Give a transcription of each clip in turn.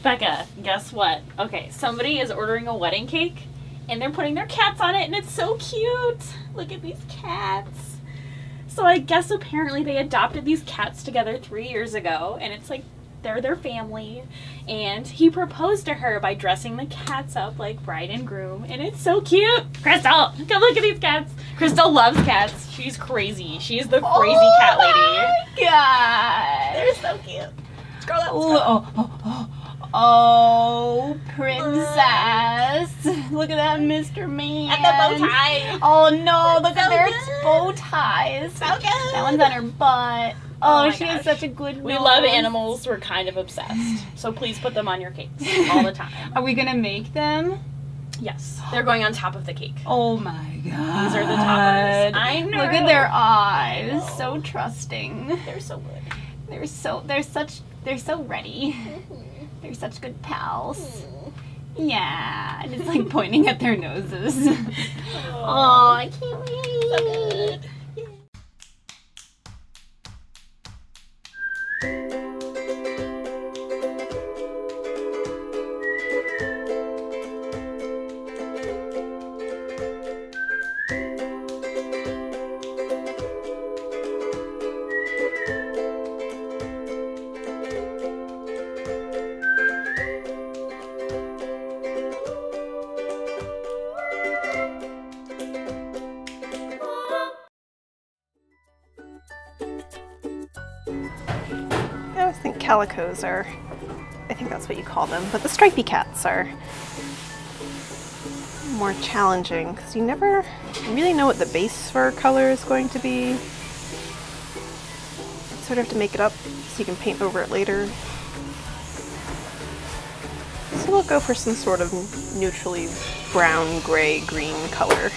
Becca, guess what? Okay, somebody is ordering a wedding cake and they're putting their cats on it and it's so cute. Look at these cats. So I guess apparently they adopted these cats together 3 years ago and it's like they're their family. And he proposed to her by dressing the cats up like bride and groom and it's so cute. Crystal, come look at these cats. Crystal loves cats. She's crazy. She's the crazy cat lady. Oh my god. They're so cute. Scroll up. Oh, princess. Look at that Mr. Man. And the bow tie. Oh no, look So at their good. bow ties. So good. That one's on her butt. Oh my She has gosh. such a good We nose. love animals. We're kind of obsessed. So please put them on your cakes all the time. Are we gonna make them? Yes. They're going on top of the cake. Oh my god. These are the toppers. I know. Look at their eyes. So trusting. They're so good. They're so ready. They're such good pals. Yeah, and it's like pointing at their noses. Oh, I can't wait. So good. I think calicos are, I think that's what you call them, but the stripy cats are more challenging because you never really know what the base fur color is going to be. You sort of have to make it up so you can paint over it later. So we'll go for some sort of neutrally brown, gray, green color.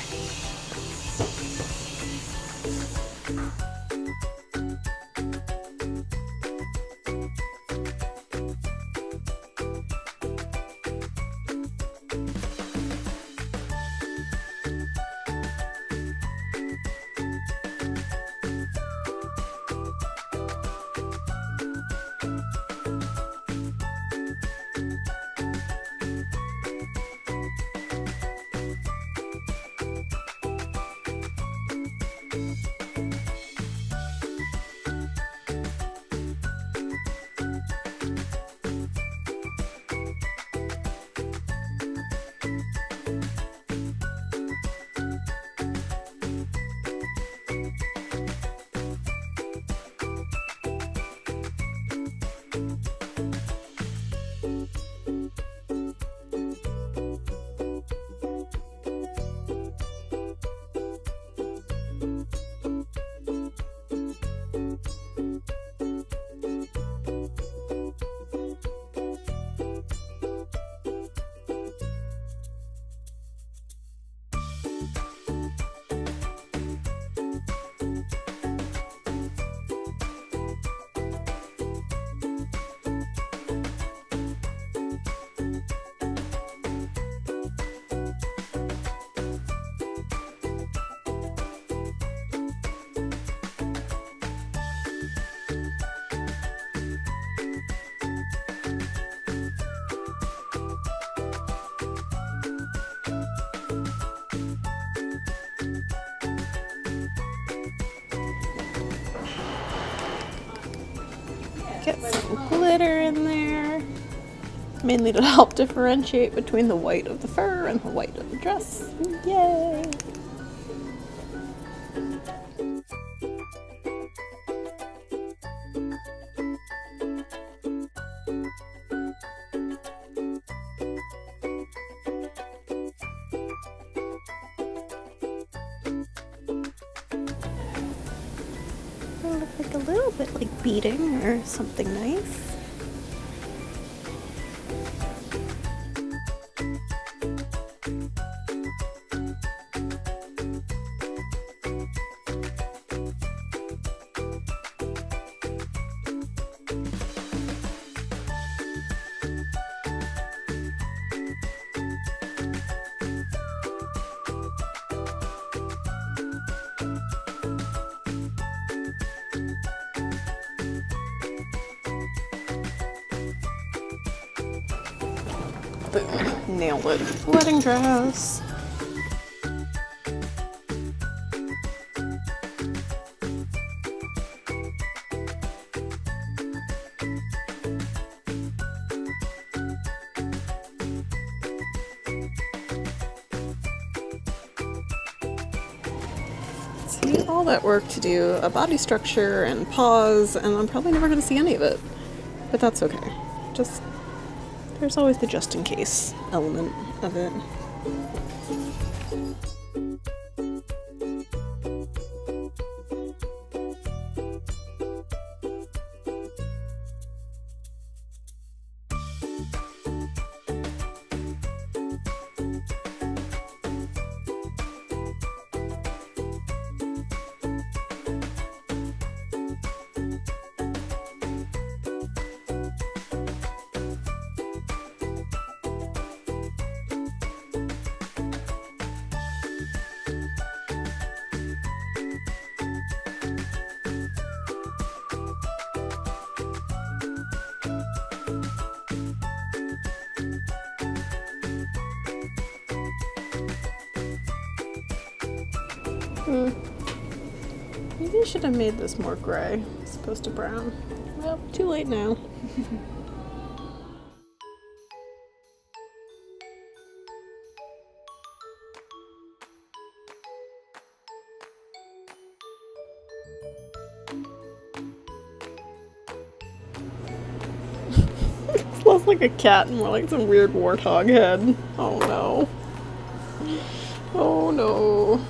Get some glitter in there, mainly to help differentiate between the white of the fur and the white of the dress. Yay! It'll look like a little bit like beading or something nice. Boom. Nailed it. Wedding dress. See, all that work to do a body structure and pause, and I'm probably never going to see any of it. But that's okay. Just, there's always the just in case element of it. Maybe I should have made this more gray as opposed to brown. Well, too late now. It's less like a cat and more like some weird warthog head. Oh no. Oh no.